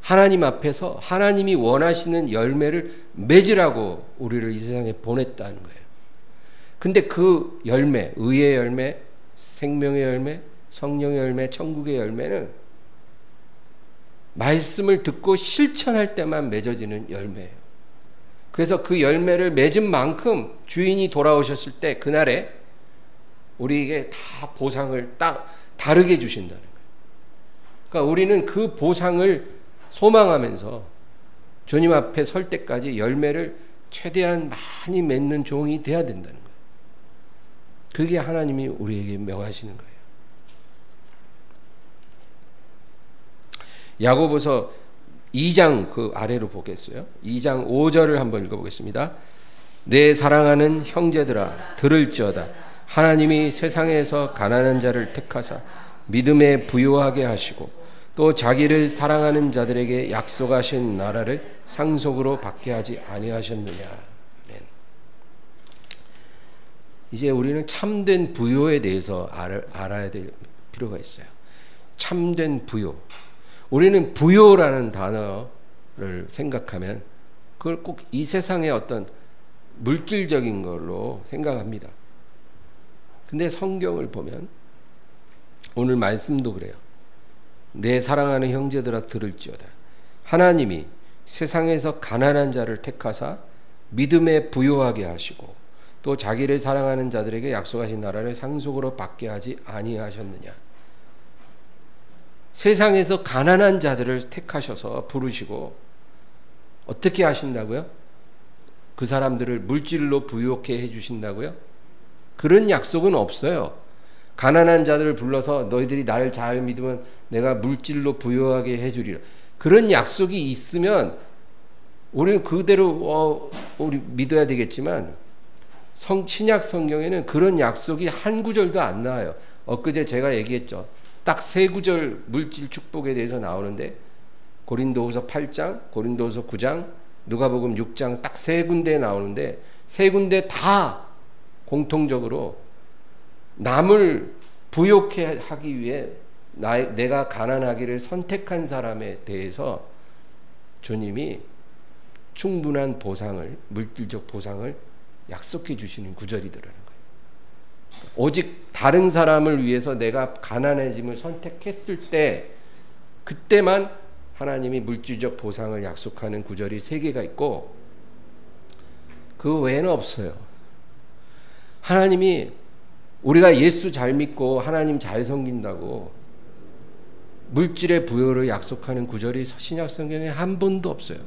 하나님 앞에서 하나님이 원하시는 열매를 맺으라고 우리를 이 세상에 보냈다는 거예요. 근데 그 열매, 의의 열매, 생명의 열매, 성령의 열매, 천국의 열매는 말씀을 듣고 실천할 때만 맺어지는 열매예요. 그래서 그 열매를 맺은 만큼 주인이 돌아오셨을 때 그날에 우리에게 다 보상을 딱 다르게 주신다는 거예요. 그러니까 우리는 그 보상을 소망하면서 주님 앞에 설 때까지 열매를 최대한 많이 맺는 종이 돼야 된다는 거예요. 그게 하나님이 우리에게 명하시는 거예요. 야고보서 2장 그 아래로 보겠어요. 2장 5절을 한번 읽어보겠습니다. 내 사랑하는 형제들아 들을지어다. 하나님이 세상에서 가난한 자를 택하사 믿음에 부요하게 하시고 또 자기를 사랑하는 자들에게 약속하신 나라를 상속으로 받게 하지 아니하셨느냐. 아멘. 이제 우리는 참된 부요에 대해서 알아야 될 필요가 있어요. 참된 부요. 우리는 부요라는 단어를 생각하면 그걸 꼭 이 세상의 어떤 물질적인 걸로 생각합니다. 근데 성경을 보면 오늘 말씀도 그래요. 내 사랑하는 형제들아 들을지어다. 하나님이 세상에서 가난한 자를 택하사 믿음에 부요하게 하시고 또 자기를 사랑하는 자들에게 약속하신 나라를 상속으로 받게 하지 아니하셨느냐. 세상에서 가난한 자들을 택하셔서 부르시고 어떻게 하신다고요? 그 사람들을 물질로 부요케 해주신다고요? 그런 약속은 없어요. 가난한 자들을 불러서 너희들이 나를 잘 믿으면 내가 물질로 부요하게 해주리라. 그런 약속이 있으면 우리는 그대로 우리 믿어야 되겠지만 신약 성경에는 그런 약속이 한 구절도 안 나와요. 엊그제 제가 얘기했죠. 딱 세 구절 물질 축복에 대해서 나오는데 고린도후서 8장, 고린도후서 9장, 누가복음 6장 딱 세 군데 나오는데 세 군데 다 공통적으로 남을 부욕해 하기 위해 내가 가난하기를 선택한 사람에 대해서 주님이 충분한 보상을, 물질적 보상을 약속해 주시는 구절이더라는 거예요. 오직 다른 사람을 위해서 내가 가난해짐을 선택했을 때 그때만 하나님이 물질적 보상을 약속하는 구절이 3개가 있고 그 외에는 없어요. 하나님이 우리가 예수 잘 믿고 하나님 잘 섬긴다고 물질의 부요를 약속하는 구절이 신약 성경에 한 번도 없어요.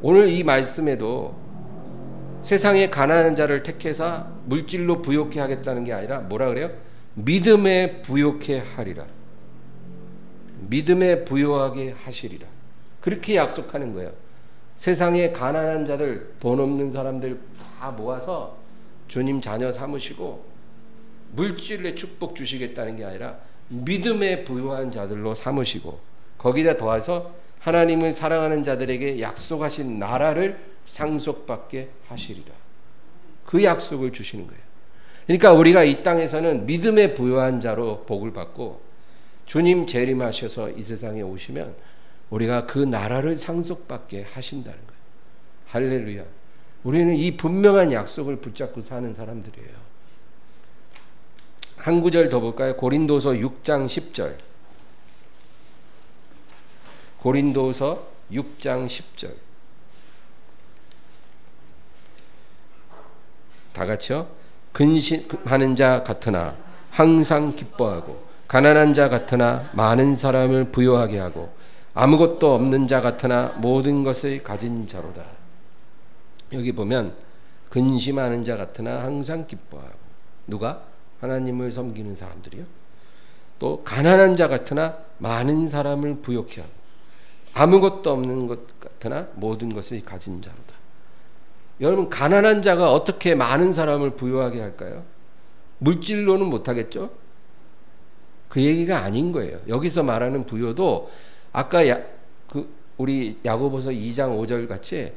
오늘 이 말씀에도 세상에 가난한 자를 택해서 물질로 부요케 하겠다는 게 아니라 뭐라 그래요? 믿음에 부요케 하리라. 믿음에 부요하게 하시리라. 그렇게 약속하는 거예요. 세상에 가난한 자들, 돈 없는 사람들 다 모아서 주님 자녀 삼으시고 물질의 축복 주시겠다는 게 아니라 믿음에 부요한 자들로 삼으시고 거기다 더해서 하나님을 사랑하는 자들에게 약속하신 나라를 상속받게 하시리라. 그 약속을 주시는 거예요. 그러니까 우리가 이 땅에서는 믿음에 부요한 자로 복을 받고 주님 재림하셔서 이 세상에 오시면 우리가 그 나라를 상속받게 하신다는 거예요. 할렐루야. 우리는 이 분명한 약속을 붙잡고 사는 사람들이에요. 한 구절 더 볼까요? 고린도서 6장 10절. 고린도서 6장 10절. 다 같이요. 근심하는 자 같으나 항상 기뻐하고 가난한 자 같으나 많은 사람을 부요하게 하고 아무것도 없는 자 같으나 모든 것을 가진 자로다. 여기 보면 근심하는 자 같으나 항상 기뻐하고 누가? 하나님을 섬기는 사람들이요. 또 가난한 자 같으나 많은 사람을 부요케 하고 아무것도 없는 것 같으나 모든 것을 가진 자로다. 여러분 가난한 자가 어떻게 많은 사람을 부요하게 할까요? 물질로는 못하겠죠? 그 얘기가 아닌 거예요. 여기서 말하는 부요도 아까 우리 야고보서 2장 5절 같이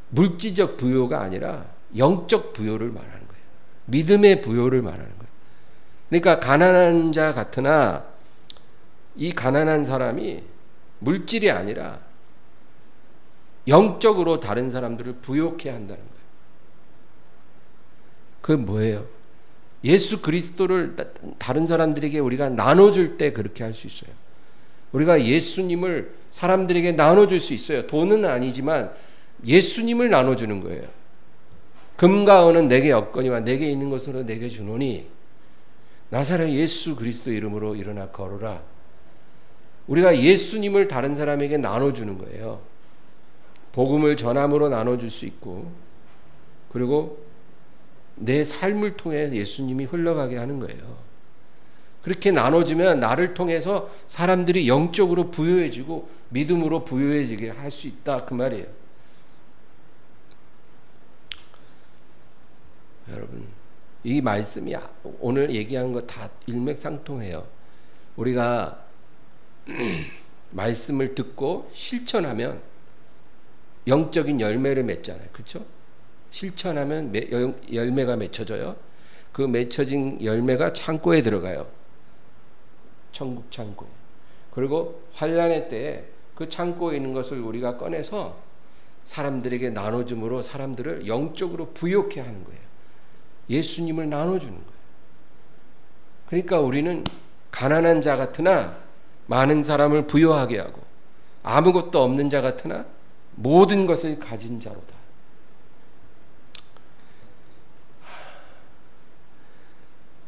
물질적 부요가 아니라 영적 부요를 말하는 거예요. 믿음의 부요를 말하는 거예요. 그러니까 가난한 자 같으나 이 가난한 사람이 물질이 아니라 영적으로 다른 사람들을 부요케 한다는 거예요. 그게 뭐예요? 예수 그리스도를 다른 사람들에게 우리가 나눠줄 때 그렇게 할 수 있어요. 우리가 예수님을 사람들에게 나눠줄 수 있어요. 돈은 아니지만 예수님을 나눠주는 거예요. 금과 은은 내게 없거니와 내게 있는 것으로 내게 주노니 나사렛 예수 그리스도 이름으로 일어나 걸어라. 우리가 예수님을 다른 사람에게 나눠주는 거예요. 복음을 전함으로 나눠줄 수 있고, 그리고 내 삶을 통해 예수님이 흘러가게 하는 거예요. 그렇게 나눠주면 나를 통해서 사람들이 영적으로 부유해지고 믿음으로 부유해지게 할 수 있다, 그 말이에요. 여러분, 이 말씀이 오늘 얘기한 거 다 일맥상통해요. 우리가 말씀을 듣고 실천하면 영적인 열매를 맺잖아요. 그렇죠? 실천하면 열매가 맺혀져요. 그 맺혀진 열매가 창고에 들어가요. 천국 창고에. 그리고 환난의 때에 그 창고에 있는 것을 우리가 꺼내서 사람들에게 나눠줌으로 사람들을 영적으로 부욕해 하는 거예요. 예수님을 나눠주는 거예요. 그러니까 우리는 가난한 자 같으나 많은 사람을 부요하게 하고, 아무것도 없는 자 같으나 모든 것을 가진 자로다.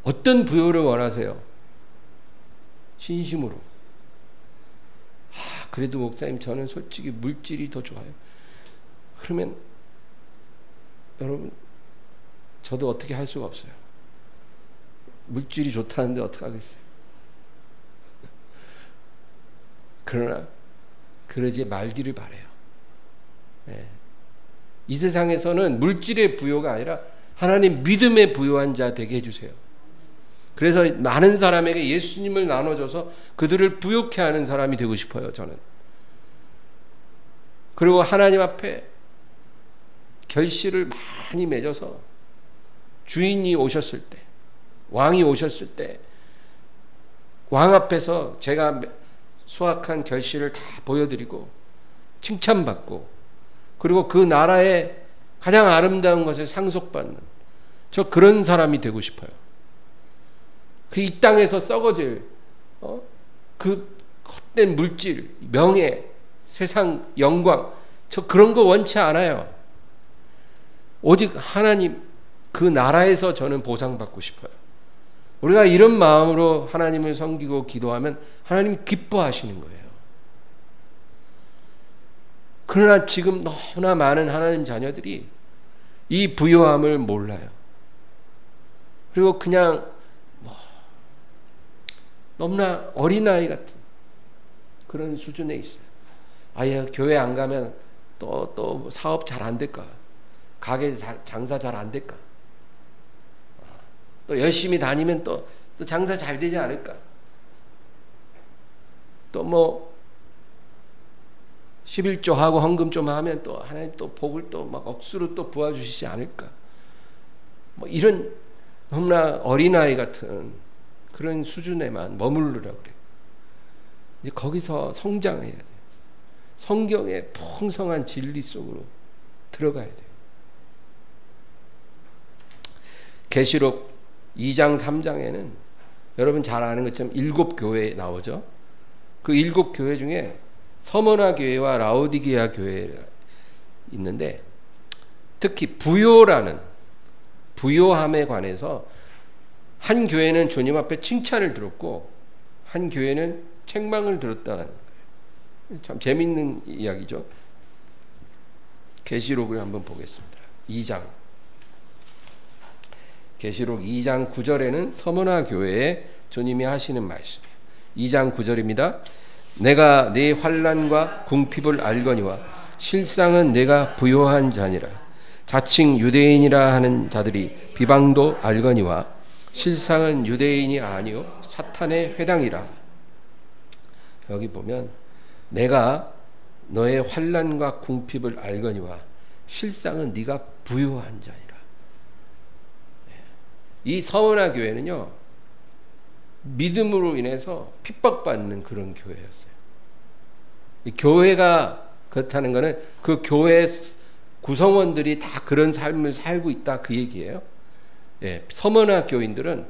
어떤 부요를 원하세요? 진심으로. 그래도 목사님 저는 솔직히 물질이 더 좋아요. 그러면 여러분, 저도 어떻게 할 수가 없어요. 물질이 좋다는데 어떡하겠어요. 그러나 그러지 말기를 바라요. 예. 이 세상에서는 물질의 부요가 아니라 하나님 믿음의 부요한 자 되게 해주세요. 그래서 많은 사람에게 예수님을 나눠줘서 그들을 부요케 하는 사람이 되고 싶어요, 저는. 그리고 하나님 앞에 결실을 많이 맺어서 주인이 오셨을 때, 왕이 오셨을 때 왕 앞에서 제가 수확한 결실을 다 보여드리고 칭찬받고, 그리고 그 나라의 가장 아름다운 것을 상속받는, 저 그런 사람이 되고 싶어요. 그 이 땅에서 썩어질 그 헛된 물질, 명예, 세상 영광, 저 그런 거 원치 않아요. 오직 하나님 그 나라에서 저는 보상받고 싶어요. 우리가 이런 마음으로 하나님을 섬기고 기도하면 하나님 기뻐하시는 거예요. 그러나 지금 너무나 많은 하나님 자녀들이 이 부요함을 몰라요. 그리고 그냥 너무나 어린아이 같은 그런 수준에 있어요. 아예 교회 안 가면 또 사업 잘 안 될까? 가게 장사 잘 안 될까? 또 열심히 다니면 또 장사 잘 되지 않을까? 또 뭐 11조 하고 헌금 좀 하면 또 하나님 또 복을 또 막 억수로 또 부어주시지 않을까? 뭐 이런 너무나 어린아이 같은 그런 수준에만 머무르라고 그래요. 이제 거기서 성장해야 돼요. 성경의 풍성한 진리 속으로 들어가야 돼요. 계시록 2장 3장에는 여러분 잘 아는 것처럼 7교회 나오죠. 그 7교회 중에 서머나 교회와 라오디게아 교회가 있는데, 특히 부요라는 부요함에 관해서 한 교회는 주님 앞에 칭찬을 들었고 한 교회는 책망을 들었다는 거예요. 참 재밌는 이야기죠. 계시록을 한번 보겠습니다. 2장. 계시록 2장 9절에는 서머나 교회에 주님이 하시는 말씀이에요. 2장 9절입니다. 내가 네 환난과 궁핍을 알거니와 실상은 내가 부요한 자니라. 자칭 유대인이라 하는 자들이 비방도 알거니와 실상은 유대인이 아니요 사탄의 회당이라. 여기 보면 내가 너의 환난과 궁핍을 알거니와 실상은 네가 부요한 자니라. 이 서머나 교회는요, 믿음으로 인해서 핍박받는 그런 교회였어요. 이 교회가 그렇다는 것은 그 교회 구성원들이 다 그런 삶을 살고 있다, 그 얘기예요. 예, 서머나 교인들은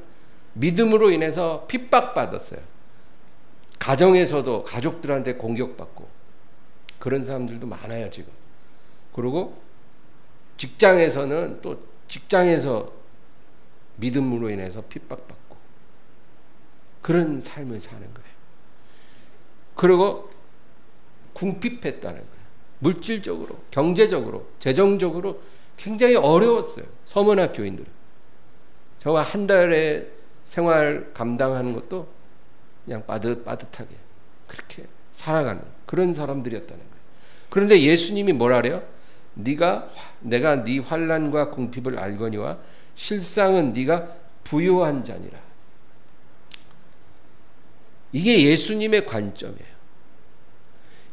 믿음으로 인해서 핍박받았어요. 가정에서도 가족들한테 공격받고 그런 사람들도 많아요 지금. 그리고 직장에서는 또 직장에서 믿음으로 인해서 핍박받고 그런 삶을 사는 거예요. 그리고 궁핍했다는 거예요. 물질적으로, 경제적으로, 재정적으로 굉장히 어려웠어요. 서머나 교인들은. 저와 한 달의 생활 감당하는 것도 그냥 빠듯빠듯하게 그렇게 살아가는 그런 사람들이었다는 거예요. 그런데 예수님이 뭐라 그래요? 내가 네 환난과 궁핍을 알거니와 실상은 네가 부요한 자니라. 이게 예수님의 관점이에요.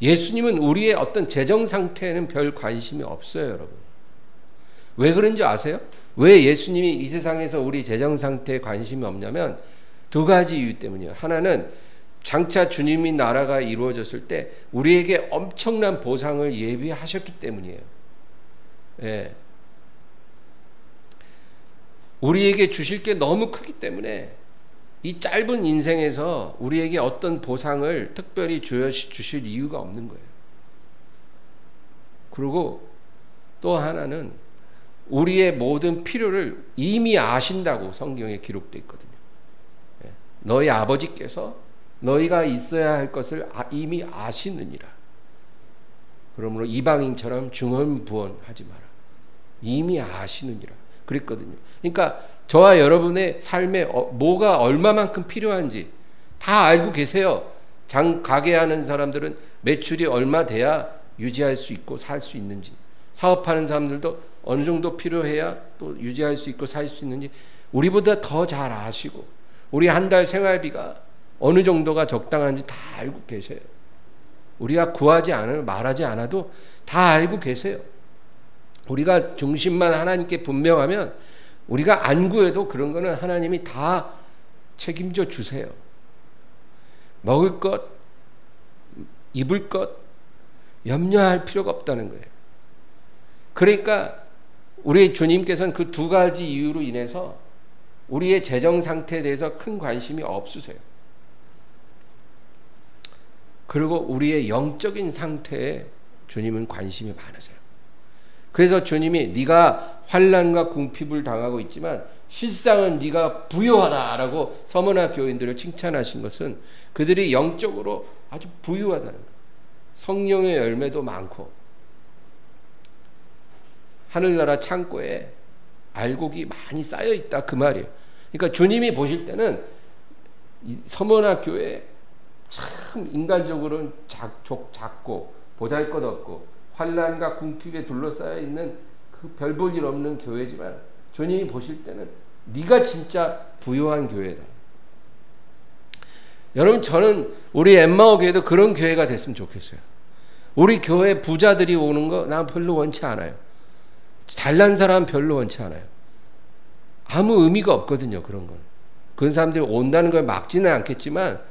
예수님은 우리의 어떤 재정 상태에는 별 관심이 없어요, 여러분. 왜 그런지 아세요? 왜 예수님이 이 세상에서 우리 재정 상태에 관심이 없냐면 두 가지 이유 때문이에요. 하나는 장차 주님이 나라가 이루어졌을 때 우리에게 엄청난 보상을 예비하셨기 때문이에요. 예. 우리에게 주실 게 너무 크기 때문에 이 짧은 인생에서 우리에게 어떤 보상을 특별히 주실 이유가 없는 거예요. 그리고 또 하나는 우리의 모든 필요를 이미 아신다고 성경에 기록되어 있거든요. 너희 아버지께서 너희가 있어야 할 것을 이미 아시느니라. 그러므로 이방인처럼 중언부언하지 마라. 이미 아시느니라. 그랬거든요. 그러니까 저와 여러분의 삶에 뭐가 얼마만큼 필요한지 다 알고 계세요. 가게 하는 사람들은 매출이 얼마 돼야 유지할 수 있고 살 수 있는지, 사업하는 사람들도 어느 정도 필요해야 또 유지할 수 있고 살 수 있는지 우리보다 더 잘 아시고, 우리 한 달 생활비가 어느 정도가 적당한지 다 알고 계세요. 우리가 말하지 않아도 다 알고 계세요. 우리가 중심만 하나님께 분명하면 우리가 안 구해도 그런 거는 하나님이 다 책임져 주세요. 먹을 것, 입을 것 염려할 필요가 없다는 거예요. 그러니까 우리 주님께서는 그 두 가지 이유로 인해서 우리의 재정 상태에 대해서 큰 관심이 없으세요. 그리고 우리의 영적인 상태에 주님은 관심이 많으세요. 그래서 주님이 네가 환난과 궁핍을 당하고 있지만 실상은 네가 부유하다라고 서머나 교인들을 칭찬하신 것은 그들이 영적으로 아주 부유하다는 거예요. 성령의 열매도 많고 하늘나라 창고에 알곡이 많이 쌓여 있다, 그 말이에요. 그러니까 주님이 보실 때는 서머나 교회 참 인간적으로는 작고 보잘것없고 환난과 궁핍에 둘러싸여 있는 그 별 볼 일 없는 교회지만 주님이 보실 때는 네가 진짜 부유한 교회다. 여러분, 저는 우리 엠마오 교회도 그런 교회가 됐으면 좋겠어요. 우리 교회 부자들이 오는 거 난 별로 원치 않아요. 잘난 사람 별로 원치 않아요. 아무 의미가 없거든요, 그런 건. 그런 사람들이 온다는 걸 막지는 않겠지만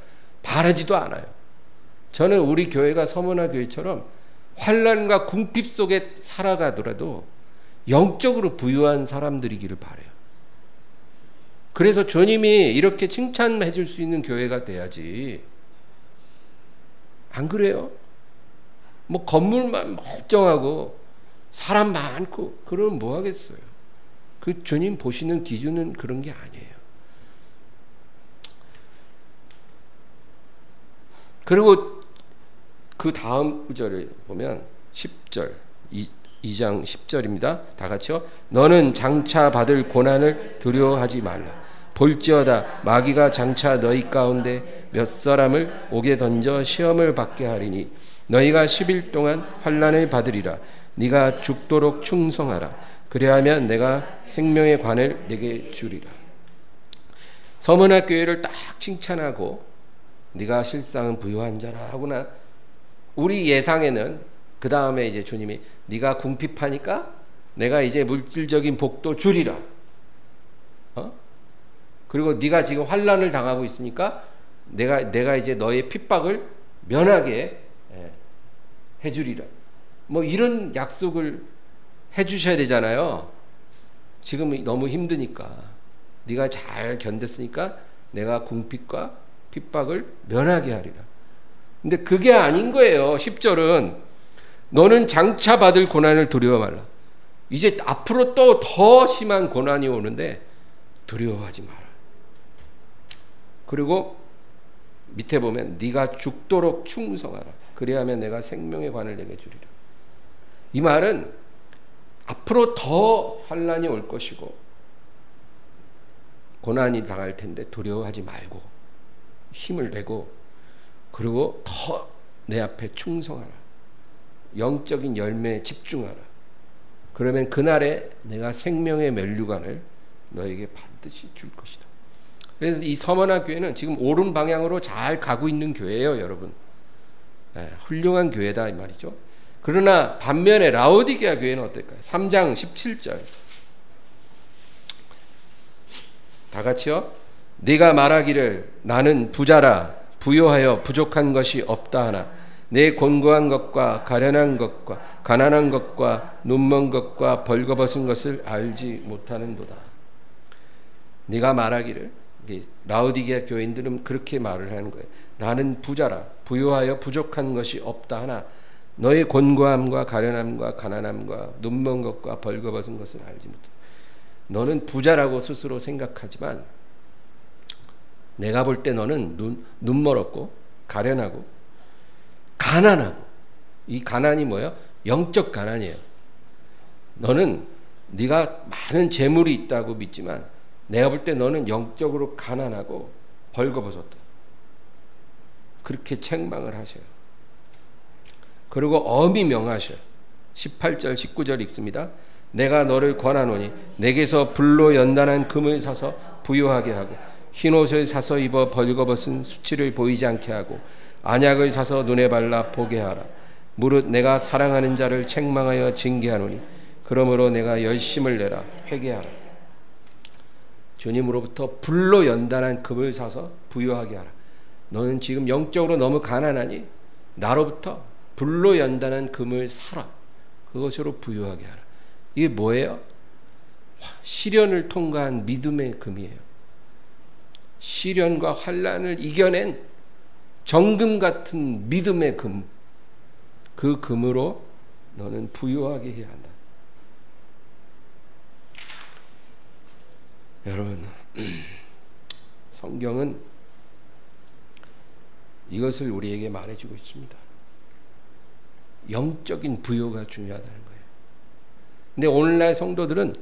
바라지도 않아요. 저는 우리 교회가 서머나 교회처럼 환난과 궁핍 속에 살아가더라도 영적으로 부유한 사람들이기를 바라요. 그래서 주님이 이렇게 칭찬해 줄 수 있는 교회가 돼야지. 안 그래요? 뭐 건물만 멀쩡하고 사람 많고 그러면 뭐 하겠어요? 그 주님 보시는 기준은 그런 게 아니에요. 그리고 그 다음 구절을 보면 10절, 2장 10절입니다. 다 같이요. 너는 장차 받을 고난을 두려워하지 말라. 볼지어다 마귀가 장차 너희 가운데 몇 사람을 옥에 던져 시험을 받게 하리니 너희가 10일 동안 환난을 받으리라. 네가 죽도록 충성하라. 그리하면 내가 생명의 관을 네게 주리라. 서머나 교회를 딱 칭찬하고 네가 실상은 부유한 자라 하구나. 우리 예상에는 그 다음에 이제 주님이 네가 궁핍하니까 내가 이제 물질적인 복도 주리라. 그리고 네가 지금 환난을 당하고 있으니까 내가 이제 너의 핍박을 면하게 해주리라. 뭐 이런 약속을 해주셔야 되잖아요. 지금 너무 힘드니까 네가 잘 견뎠으니까 내가 궁핍과 핍박을 면하게 하리라. 근데 그게 아닌 거예요. 10절은 너는 장차 받을 고난을 두려워 말라. 이제 앞으로 또 더 심한 고난이 오는데 두려워하지 마라. 그리고 밑에 보면 네가 죽도록 충성하라. 그리하면 내가 생명의 관을 내게 주리라. 이 말은 앞으로 더 환난이 올 것이고 고난이 당할 텐데 두려워하지 말고 힘을 내고 그리고 더 내 앞에 충성하라. 영적인 열매에 집중하라. 그러면 그날에 내가 생명의 면류관을 너에게 반드시 줄 것이다. 그래서 이 서머나 교회는 지금 옳은 방향으로 잘 가고 있는 교회예요, 여러분. 훌륭한 교회다 이 말이죠. 그러나 반면에 라오디게아 교회는 어떨까요? 3장 17절 다 같이요. 네가 말하기를 나는 부자라 부요하여 부족한 것이 없다 하나 내 곤고한 것과 가련한 것과 가난한 것과 눈먼 것과 벌거벗은 것을 알지 못하는도다. 네가 말하기를, 라오디게아 교인들은 그렇게 말을 하는 거예요. 나는 부자라 부요하여 부족한 것이 없다 하나 너의 곤고함과 가련함과 가난함과 눈먼 것과 벌거벗은 것을 알지 못한다. 너는 부자라고 스스로 생각하지만 내가 볼 때 너는 눈멀었고 가련하고 가난하고, 이 가난이 뭐예요? 영적 가난이에요. 너는 네가 많은 재물이 있다고 믿지만 내가 볼 때 너는 영적으로 가난하고 벌거벗었다. 그렇게 책망을 하셔요. 그리고 엄히 명하셔요. 18절 19절 읽습니다. 내가 너를 권하노니 내게서 불로 연단한 금을 사서 부요하게 하고 흰옷을 사서 입어 벌거벗은 수치를 보이지 않게 하고 안약을 사서 눈에 발라 보게 하라. 무릇 내가 사랑하는 자를 책망하여 징계하노니 그러므로 내가 열심을 내라 회개하라. 주님으로부터 불로 연단한 금을 사서 부요하게 하라. 너는 지금 영적으로 너무 가난하니 나로부터 불로 연단한 금을 사라. 그것으로 부요하게 하라. 이게 뭐예요? 시련을 통과한 믿음의 금이에요. 시련과 환난을 이겨낸 정금 같은 믿음의 금. 그 금으로 너는 부요하게 해야 한다. 여러분, 성경은 이것을 우리에게 말해주고 있습니다. 영적인 부요가 중요하다는 거예요. 근데 오늘날 성도들은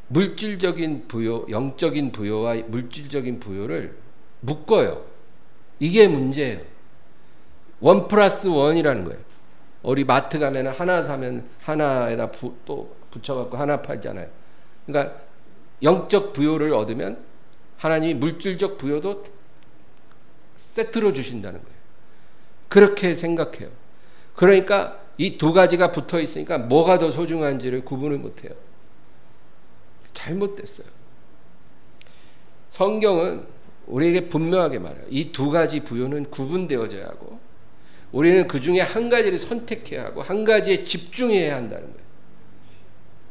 물질적인 부요, 영적인 부요와 물질적인 부요를 묶어요. 이게 문제예요. 1+1이라는 거예요. 우리 마트 가면 하나 사면 하나에다 또 붙여갖고 하나 팔잖아요. 그러니까 영적 부요를 얻으면 하나님이 물질적 부요도 세트로 주신다는 거예요. 그렇게 생각해요. 그러니까 이 두 가지가 붙어 있으니까 뭐가 더 소중한지를 구분을 못해요. 잘못됐어요. 성경은 우리에게 분명하게 말해요. 이 두 가지 부요는 구분되어져야 하고 우리는 그 중에 한 가지를 선택해야 하고 한 가지에 집중해야 한다는 거예요.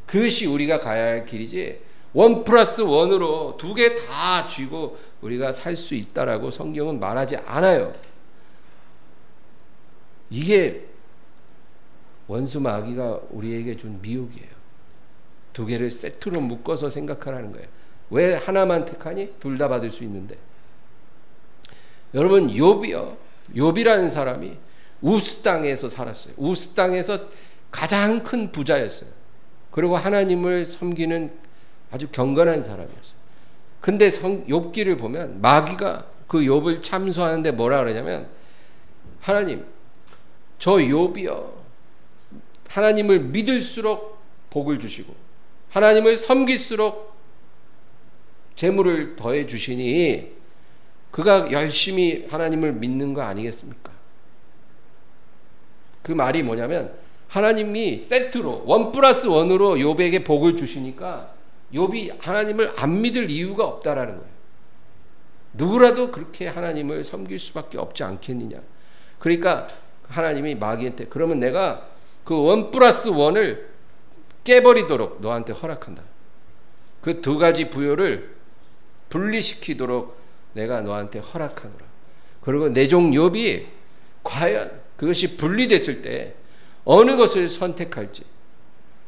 그것이 우리가 가야 할 길이지 1+1으로 두 개 다 쥐고 우리가 살 수 있다라고 성경은 말하지 않아요. 이게 원수 마귀가 우리에게 준 미혹이에요. 두 개를 세트로 묶어서 생각하라는 거예요. 왜 하나만 택하니? 둘 다 받을 수 있는데. 여러분, 욥이라는 사람이 우스 땅에서 살았어요. 우스 땅에서 가장 큰 부자였어요. 그리고 하나님을 섬기는 아주 경건한 사람이었어요. 근데 욥기를 보면 마귀가 그 욥을 참소하는데 뭐라 그러냐면, 하나님, 저 욥이요, 하나님을 믿을수록 복을 주시고 하나님을 섬길수록 재물을 더해 주시니 그가 열심히 하나님을 믿는 거 아니겠습니까? 그 말이 뭐냐면 하나님이 세트로 1+1으로 욥에게 복을 주시니까 욥이 하나님을 안 믿을 이유가 없다라는 거예요. 누구라도 그렇게 하나님을 섬길 수밖에 없지 않겠느냐. 그러니까 하나님이 마귀한테 그러면 내가 그 1+1을 깨버리도록 너한테 허락한다. 그 두 가지 부요를 분리시키도록 내가 너한테 허락하노라. 그리고 내 종 욥이 과연 그것이 분리됐을 때 어느 것을 선택할지,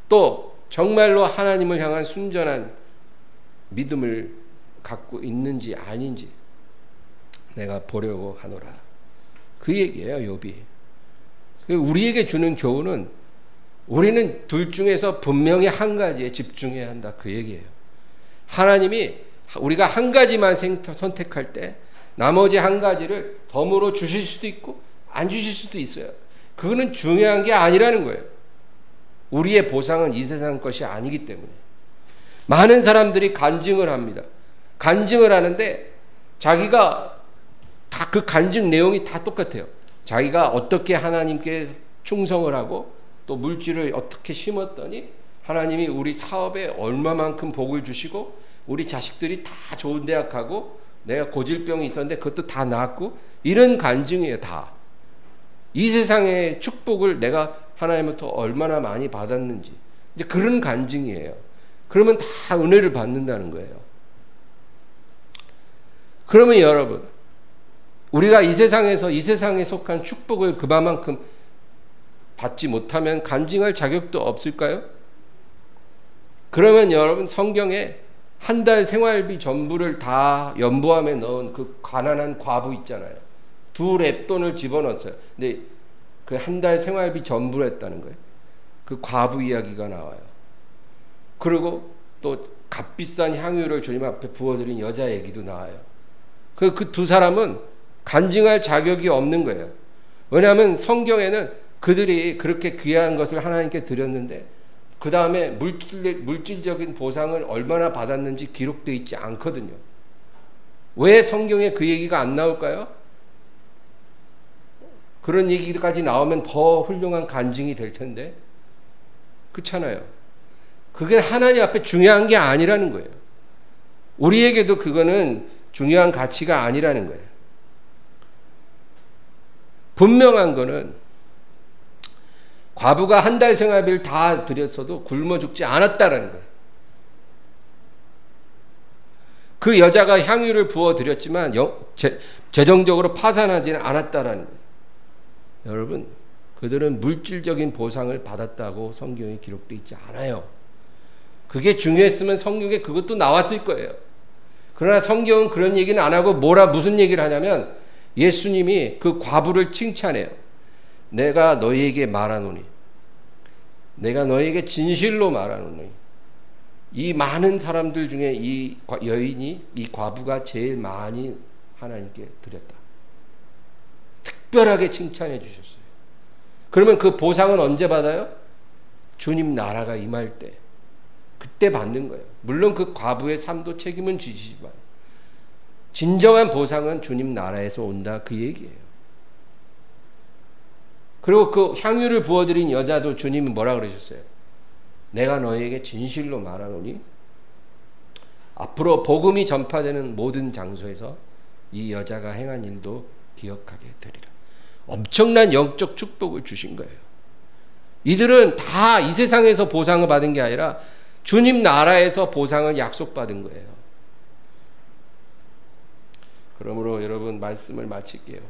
또 정말로 하나님을 향한 순전한 믿음을 갖고 있는지 아닌지 내가 보려고 하노라. 그 얘기예요, 욥이. 우리에게 주는 교훈은 우리는 둘 중에서 분명히 한 가지에 집중해야 한다. 그 얘기예요. 하나님이 우리가 한 가지만 선택할 때 나머지 한 가지를 덤으로 주실 수도 있고 안 주실 수도 있어요. 그거는 중요한 게 아니라는 거예요. 우리의 보상은 이 세상 것이 아니기 때문에. 많은 사람들이 간증을 합니다. 간증을 하는데 자기가 다 그 간증 내용이 다 똑같아요. 자기가 어떻게 하나님께 충성을 하고 또 물질을 어떻게 심었더니 하나님이 우리 사업에 얼마만큼 복을 주시고 우리 자식들이 다 좋은 대학 가고 내가 고질병이 있었는데 그것도 다 나았고, 이런 간증이에요. 다. 이 세상의 축복을 내가 하나님부터 얼마나 많이 받았는지 이제 그런 간증이에요. 그러면 다 은혜를 받는다는 거예요. 그러면 여러분, 우리가 이 세상에서 이 세상에 속한 축복을 그만큼 받지 못하면 간증할 자격도 없을까요? 그러면 여러분, 성경에 한 달 생활비 전부를 다 연보함에 넣은 그 가난한 과부 있잖아요. 2 랩돈을 집어넣었어요. 근데 그 한 달 생활비 전부를 했다는 거예요. 그 과부 이야기가 나와요. 그리고 또 값비싼 향유를 주님 앞에 부어드린 여자 얘기도 나와요. 그 두 사람은 간증할 자격이 없는 거예요. 왜냐하면 성경에는 그들이 그렇게 귀한 것을 하나님께 드렸는데 그 다음에 물질적인 보상을 얼마나 받았는지 기록되어 있지 않거든요. 왜 성경에 그 얘기가 안 나올까요? 그런 얘기까지 나오면 더 훌륭한 간증이 될 텐데, 그렇잖아요. 그게 하나님 앞에 중요한 게 아니라는 거예요. 우리에게도 그거는 중요한 가치가 아니라는 거예요. 분명한 거는 과부가 한 달 생활비를 다 드렸어도 굶어 죽지 않았다라는 거예요. 그 여자가 향유를 부어 드렸지만 재정적으로 파산하지는 않았다라는 거예요. 여러분, 그들은 물질적인 보상을 받았다고 성경에 기록되어 있지 않아요. 그게 중요했으면 성경에 그것도 나왔을 거예요. 그러나 성경은 그런 얘기는 안 하고 무슨 얘기를 하냐면 예수님이 그 과부를 칭찬해요. 내가 너희에게 말하노니, 내가 너희에게 진실로 말하노니, 이 많은 사람들 중에 이 여인이, 이 과부가 제일 많이 하나님께 드렸다. 특별하게 칭찬해 주셨어요. 그러면 그 보상은 언제 받아요? 주님 나라가 임할 때, 그때 받는 거예요. 물론 그 과부의 삶도 책임은 지시지만 진정한 보상은 주님 나라에서 온다, 그 얘기예요. 그리고 그 향유를 부어드린 여자도 주님이 뭐라 그러셨어요? 내가 너에게 진실로 말하노니 앞으로 복음이 전파되는 모든 장소에서 이 여자가 행한 일도 기억하게 되리라. 엄청난 영적 축복을 주신 거예요. 이들은 다 이 세상에서 보상을 받은 게 아니라 주님 나라에서 보상을 약속받은 거예요. 그러므로 여러분, 말씀을 마칠게요.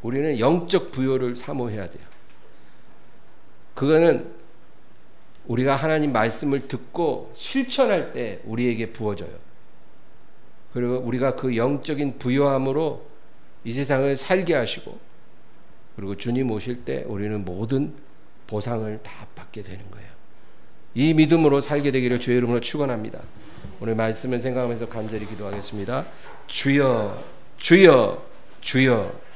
우리는 영적 부요를 사모해야 돼요. 그거는 우리가 하나님 말씀을 듣고 실천할 때 우리에게 부어져요. 그리고 우리가 그 영적인 부요함으로 이 세상을 살게 하시고, 그리고 주님 오실 때 우리는 모든 보상을 다 받게 되는 거예요. 이 믿음으로 살게 되기를 주의 이름으로 축원합니다. 오늘 말씀을 생각하면서 간절히 기도하겠습니다. 주여, 주여, 주여.